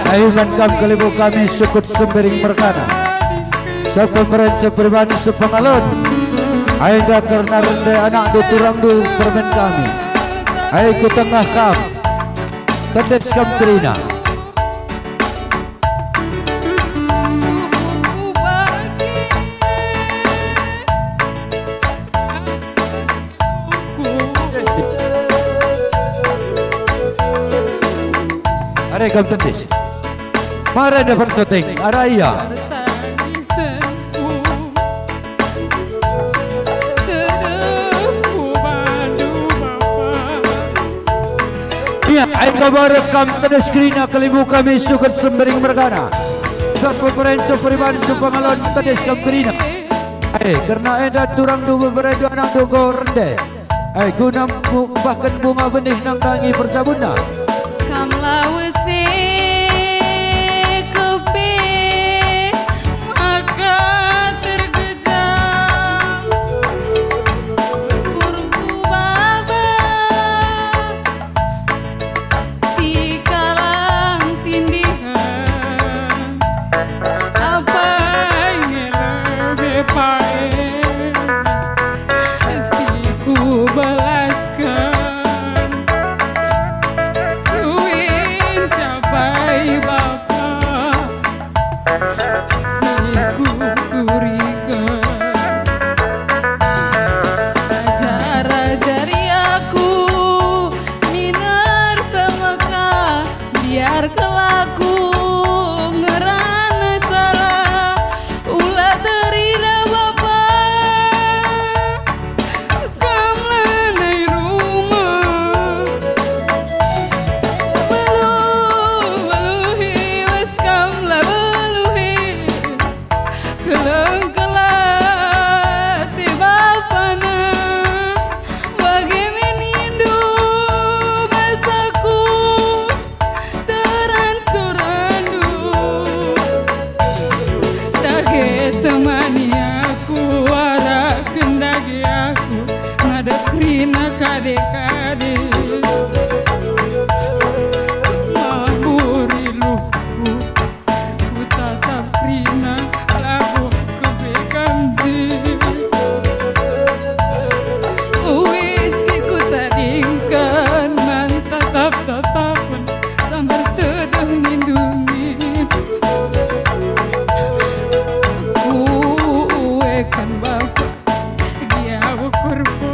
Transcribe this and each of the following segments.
Ayunan kam kalibu kami sukut sembering merkana sepemeren seperibadi sepengalon Aida karena rende anak du turang du permen kami Aiku tengah kam tetes kam terina Are kam tetes Mara dapat syuting Araya Ay kabar kam tedes skrina kalibu kami sukat sembering mergana sepemeren seperibadi sepengalon tedes kam skrina ay karena eda turang du beberapa anak du go rende ay gunam bahkan bunga benih nang tangi persabuna kam lawese kepe maka tergejam burungku baba si kalang tindihan apa yang lebih baik si ku balaskan temani aku wara kendagi aku ngadekrina kade-kade maburi luku ku tatap krina lagu kebekamji wisi ku tadingkan man tatap-tatapan sambar teduh lindungi kan bapak dia kurbo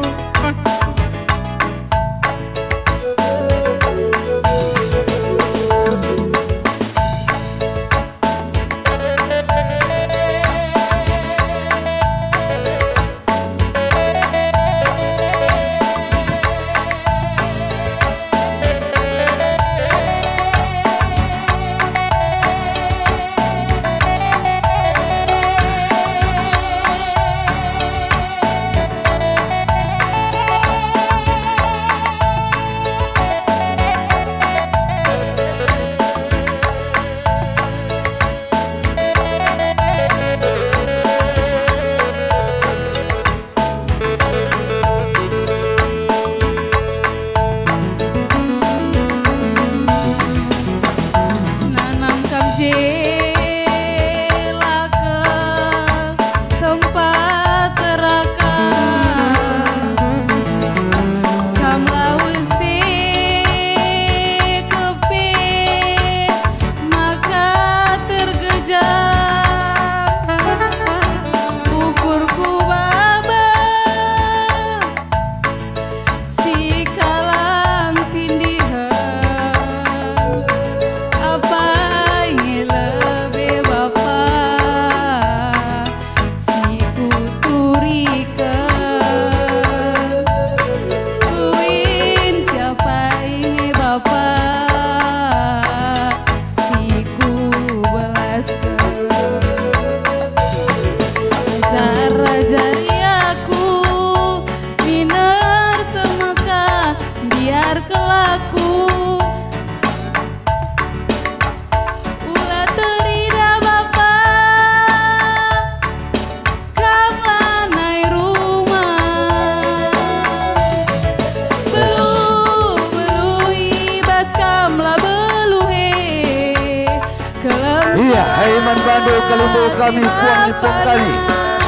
Aiman Bandu Kalimbu kami puang puang kami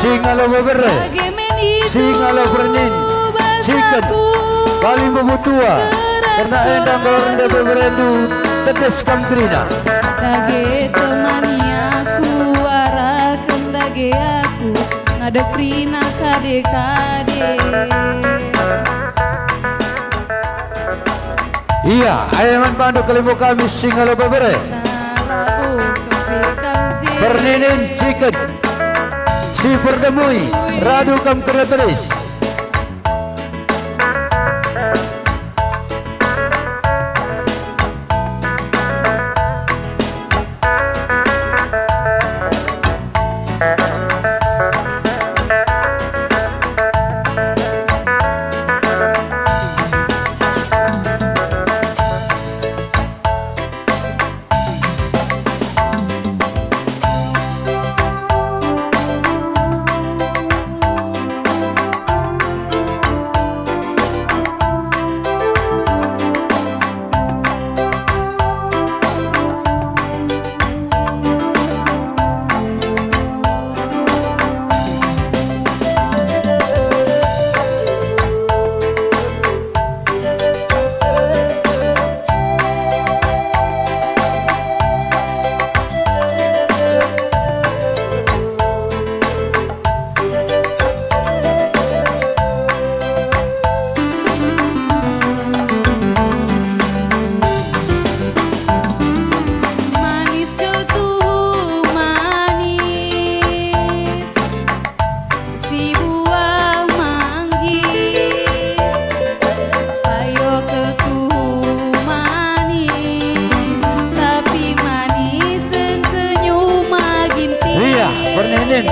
Singalo bebere Singalo bernin Sikat Kalimbu butua karena endang gorende beberedu tetes kamkrina dage temani aku arakan dage aku ngadeprina kade-kade. Iya, Aiman Bandu Kalimbu kami Singalo bebere Berninin Sikat Si Perdemui Radu kam kreatoris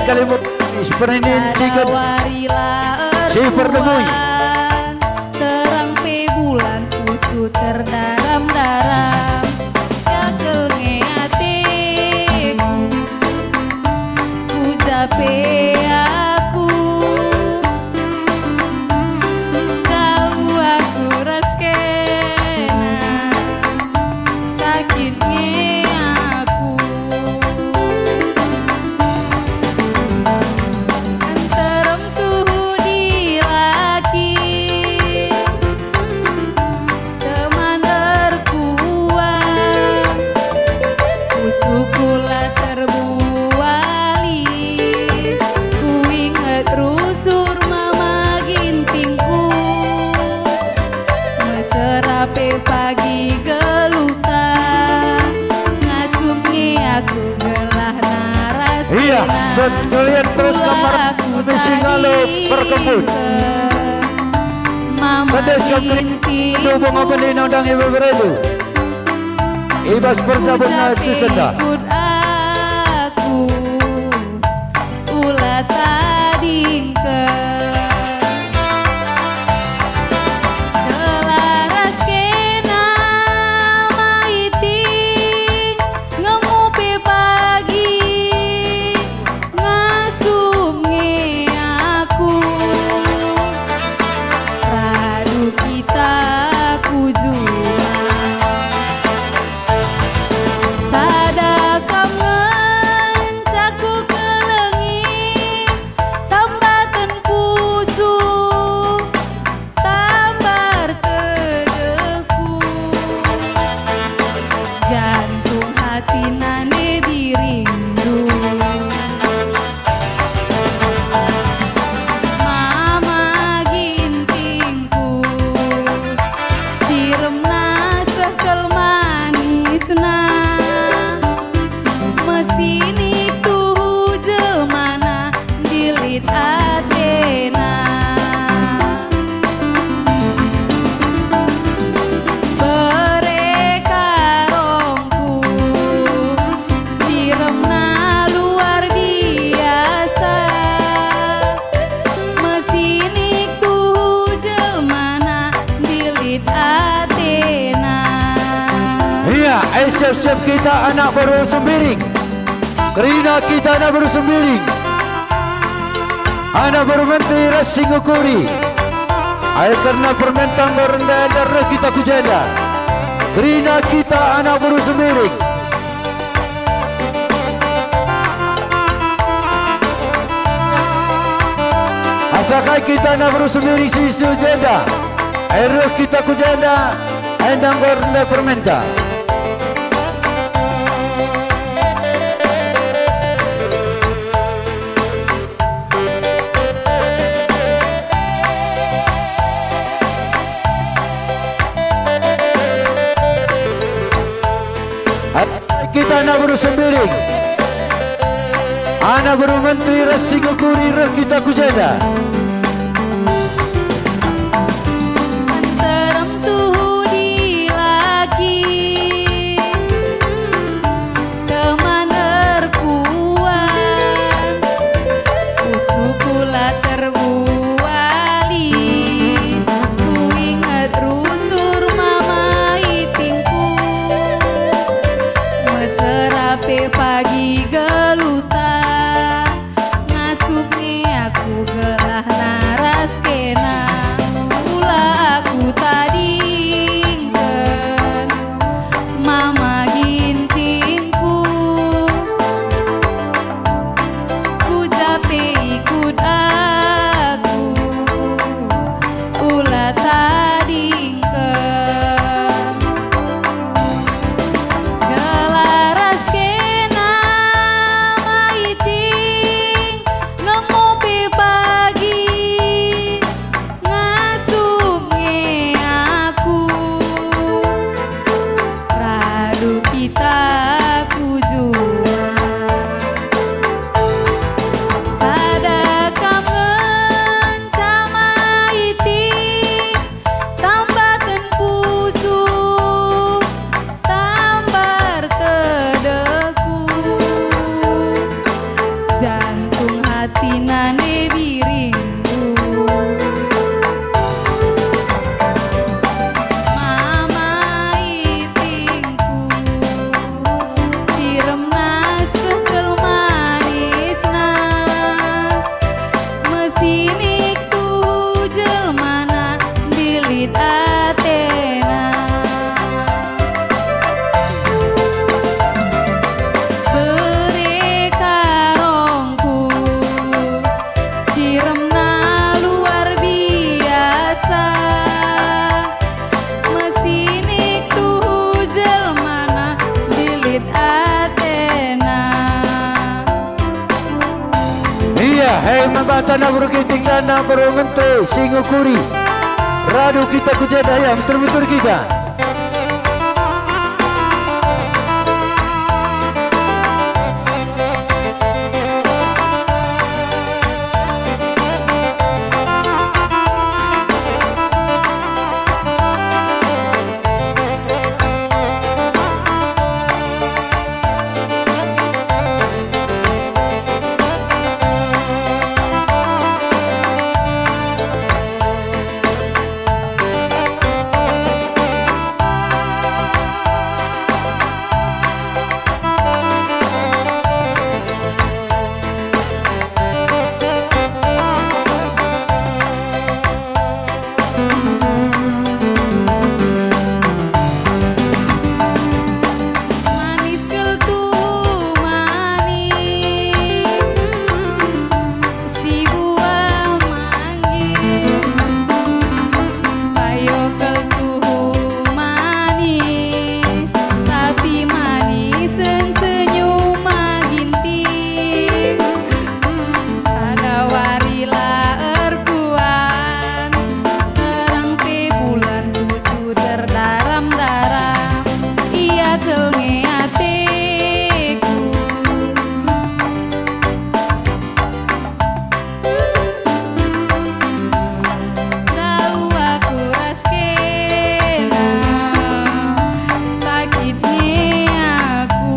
Kalimbu Perninin Sikat Si Perdemui terang pe bulan kusut terdaram-daram jagenge atiku ku jape aku kau aku raskena sakitnya aku antarem tuh di laki teman terkuat usukula terbuali ku inget rusur mama gintingku meserape pagi geluta ngasupnya aku gelah naras Iya, sekalian terus kamar kami Singalo berkebut Tetes kamkrina Dubung apa di nondang ibu beredu Ibas berjabut nasi senda ikut aku ulah tadi ke Delaras kena maiting ngemupi pagi ngasumnge aku radu kita kuzua sadakam ngencaku kelengit tambatan pusu tambar tedeku jantung hati nane birindu mama gintingku siremna sekel manisna mesin itu jelmana dilit atena berekarongku siremna luar biasa mesin itu jelmana dilit atena. Iya, siap-siap kita anak baru sembiring Kerina kita anak baru sembiring Anak baru menteri rasing ukuri Air karena permentang berendah darah kita kujada Kerina kita anak baru sembiring Asakai kita nak berusaha sisu jenda. Air kita ku jenda. Endang gorle fermenta. Kita nak berusaha biring. Anak Guru Menteri Rasigo Kuri kita kujada. Antarem tuh di lagi kemaner kuat usukula terbuali ku ingat rusur mama itingku meserape pagi gelutan aku gelah naras kena ulah aku tadingkeun mama gintingku ku jape ikut aku ulah tadingkeun gelaras kena maiting nemu pagi ngasupnge aku radu kita ku jua sadaka mencama iting tambakeun pusu tambar kedeku jantung hati nane biringku mama itingku ciremna sekel manisna mesinik tuh jelmana dilit atena bere karongku ciremna luar biasa mesinik tuh jelmana dilit atena Iya, hei mabatana berkiting dana berungente singukuri. Radu kita kujada yang terbetul kita. manis keltuh manis si buah manggis payo keltuh manis tapi manisen senyum maginting sadawari laer kuan terang pe bulan busu terdaram-daram iya kelnge atiku tau aku raskena sakitnya aku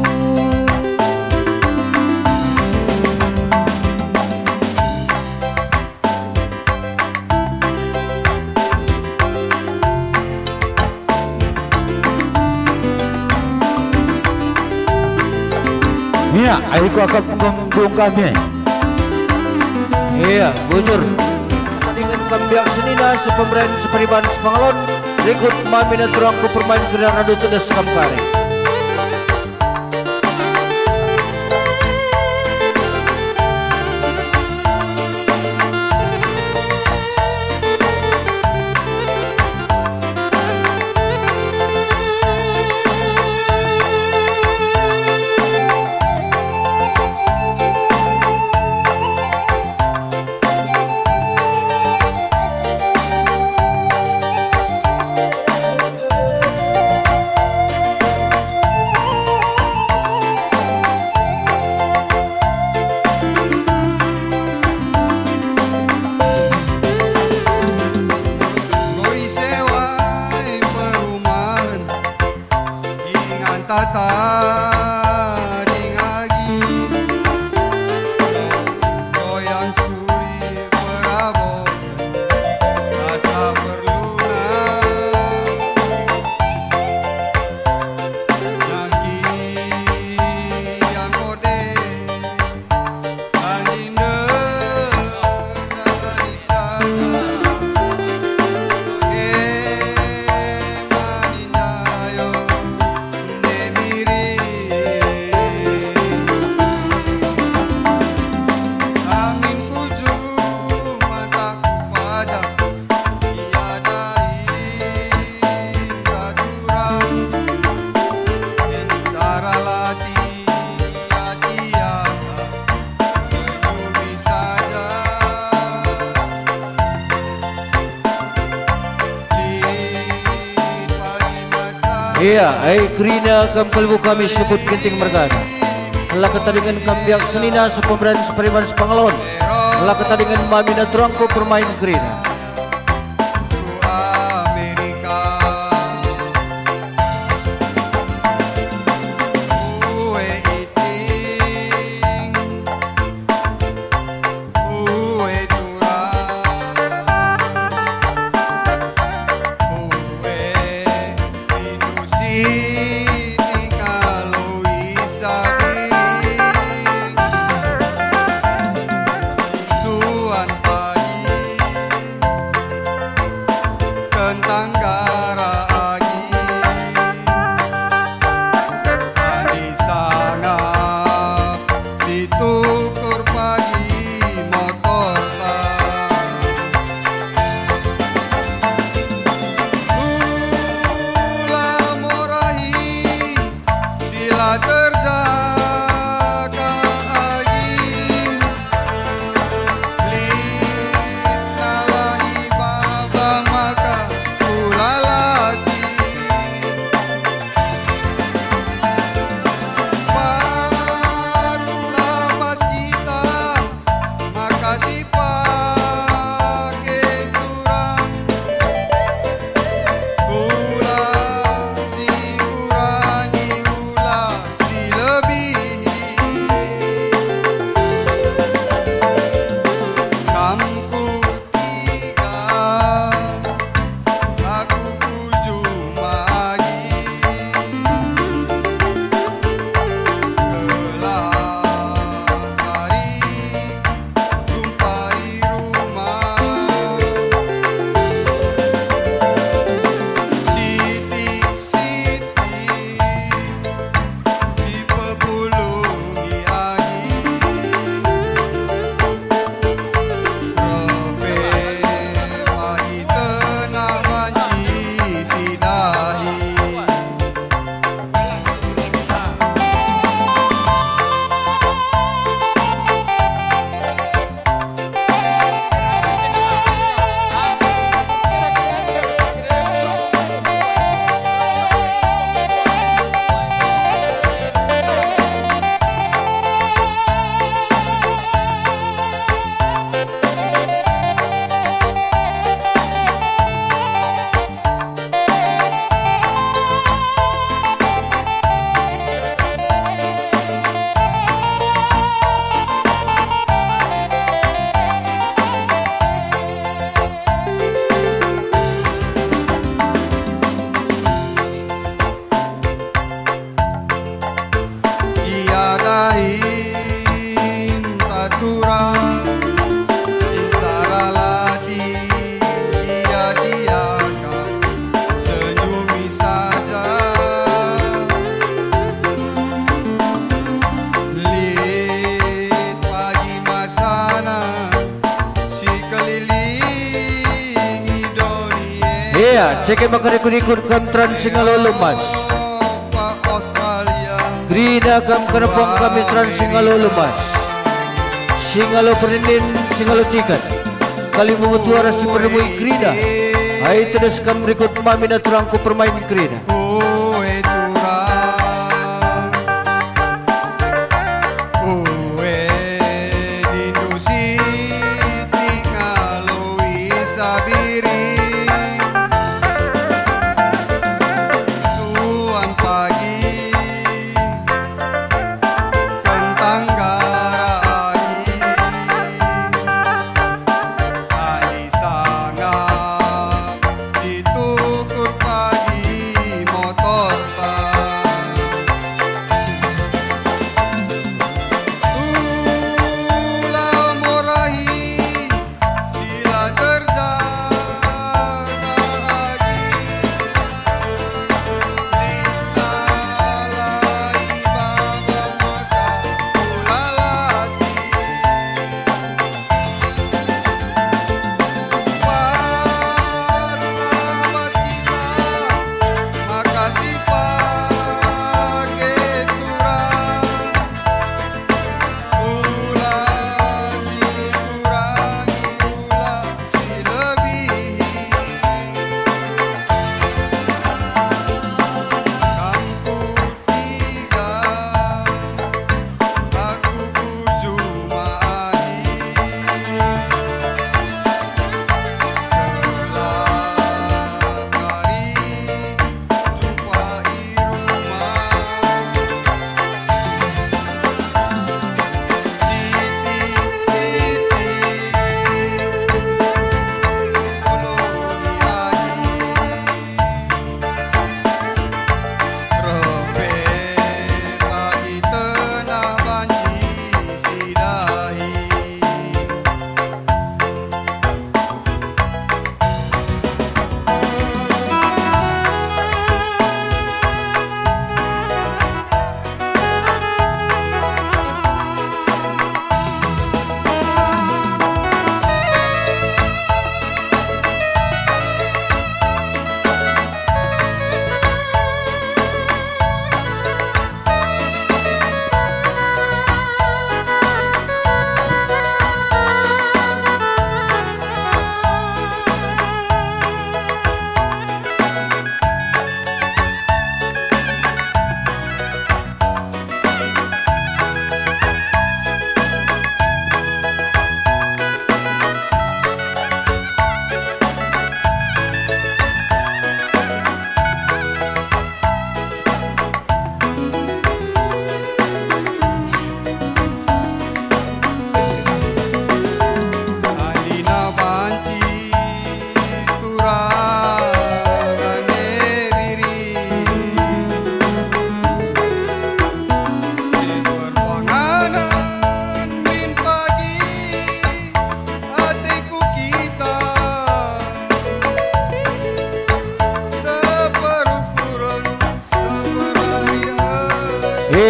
Iya, aku akan menggungkannya. Iya, bujur. Dengan kambiak senina sepemeren seperiban sepangalon berikut mamina turang ku permain kena radu tedes kamkare. Iya, Krina kam kalbu kami sebut genting mergana. Allah ketadingan kambiak senina sepemberian seperiman sepangalon. Allah ketadingan mamina turangku permain Krina. Cekai makar ikut kantran Singalo Lemas. Grina kam kenepong kami tran Singalo Lemas. Singalo Perindin Singalo Cikat. Kali mengutuara si peremui Grina. Hai tedes kam berikut mamina turangku permain Grina. Tukur pagi motor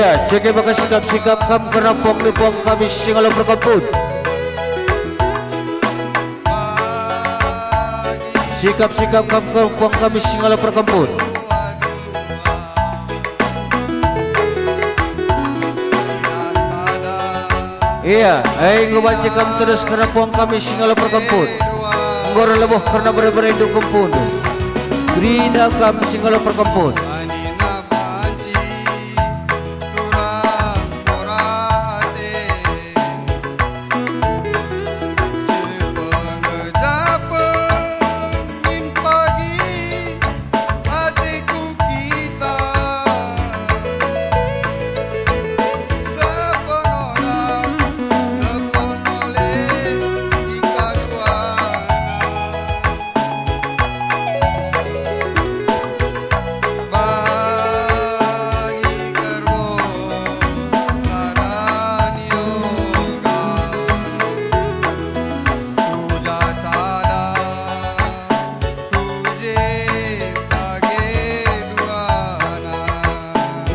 Iya, cek bakal sikap-sikap kam kenapong ni puang kami Singalo berkampun. Sikap-sikap kam puang kami Singalo berkampun. Iya, ngubanci kam terus karena puang kami Singalo berkampun. Ngora leboh karena berbeda kumpul. Grina kam Singalo berkampun.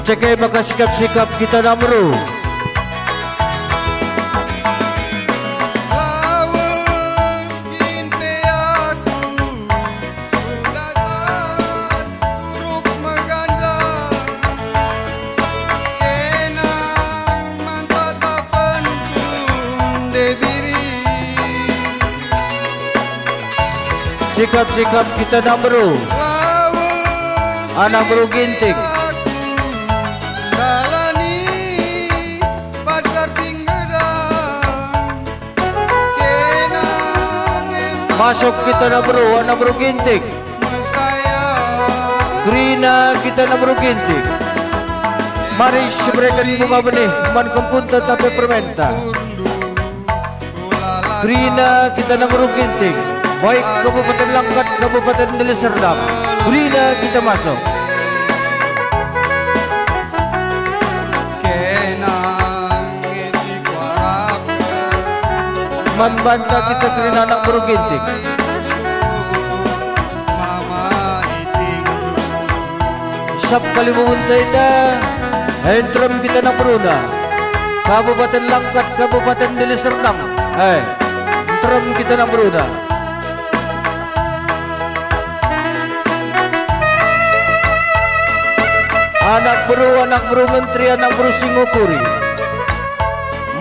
Cekai maka sikap-sikap kita namru. Sikap-sikap kita namru. Anak bro ginting. Masuk kita na bro, anak bro ginting. Grina kita na bro ginting. Mari seberikan bunga benih, man kempun tetapi permenta. Grina kita na bro ginting. Baik Kabupaten Langkat, Kabupaten Deli Serdang. Grina kita masuk. Man banta kita kerana anak baru ginting. Sab kali memuntai dah. Entram kita nak beruna. Kabupaten Langkat, Kabupaten Deli Serdang. Entram kita nak beruna. Anak baru menteri, anak baru Singapura.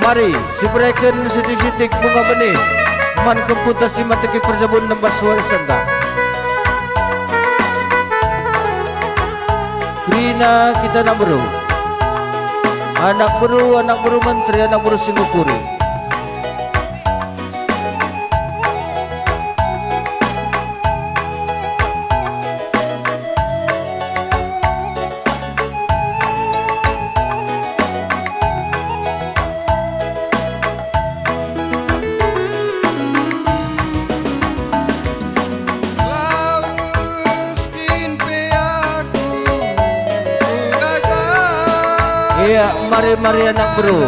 Mari, sibrekan sitik-sitik bunga benih. Man kemputasi mataki perjabun nembas suara senda. Krina kita nak baru. Anak baru menteri, anak baru Singapura. Iya, mari anak bro.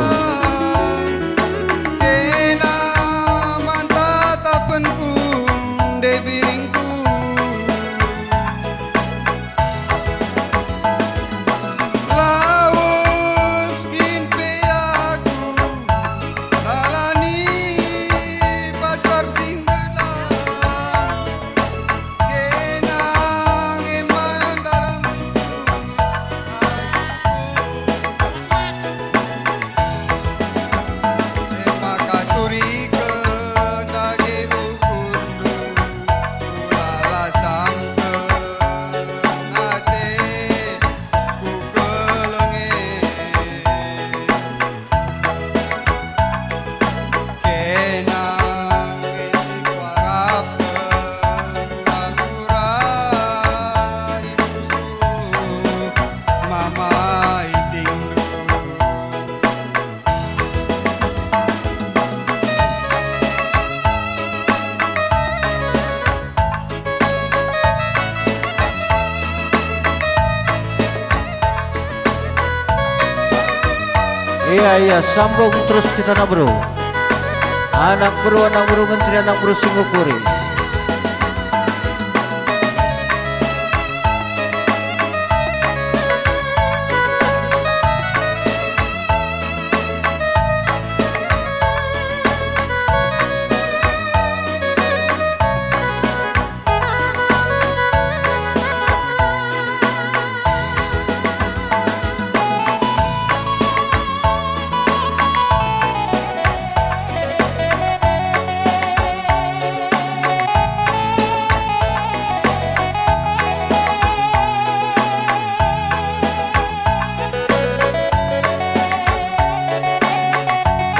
Kena manta tapenku debiringku. Lawas kimpe aku alani pasar singgala. Kena ngeman daramanku. Iya, sambung terus kita nak bro. Anak bro menteri, anak bro Singapura.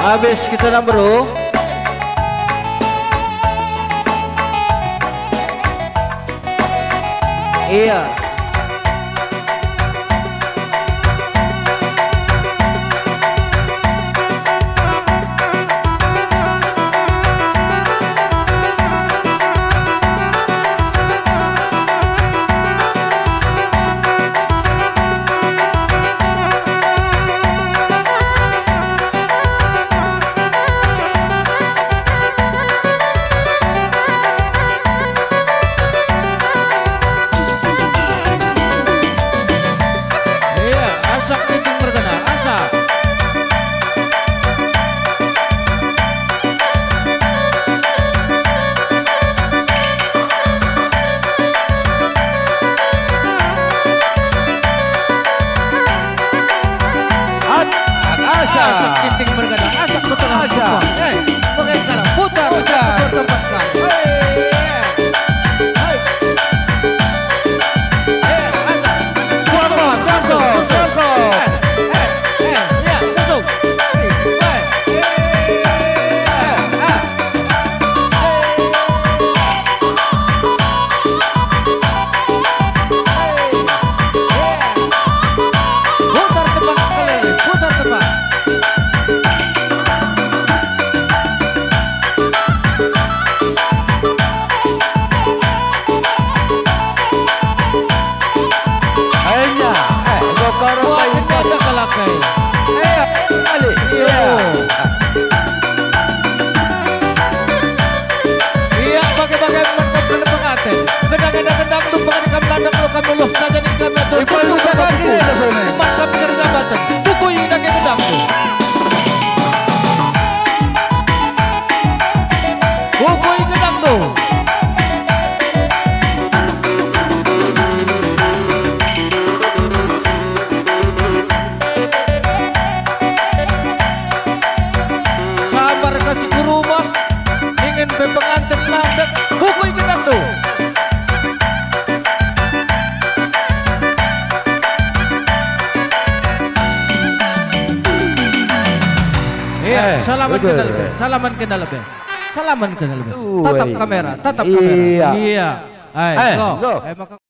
Habis kita nak bro. Iya. Asak kinting bergadang, asak betul asa. Pakai kalah, putar, bertempatkan. Pengantin landak, buku kita tuh. Iya, salaman kenal lebih. Tatap kamera, tatap kamera. Iya. Iya. Ayo, go.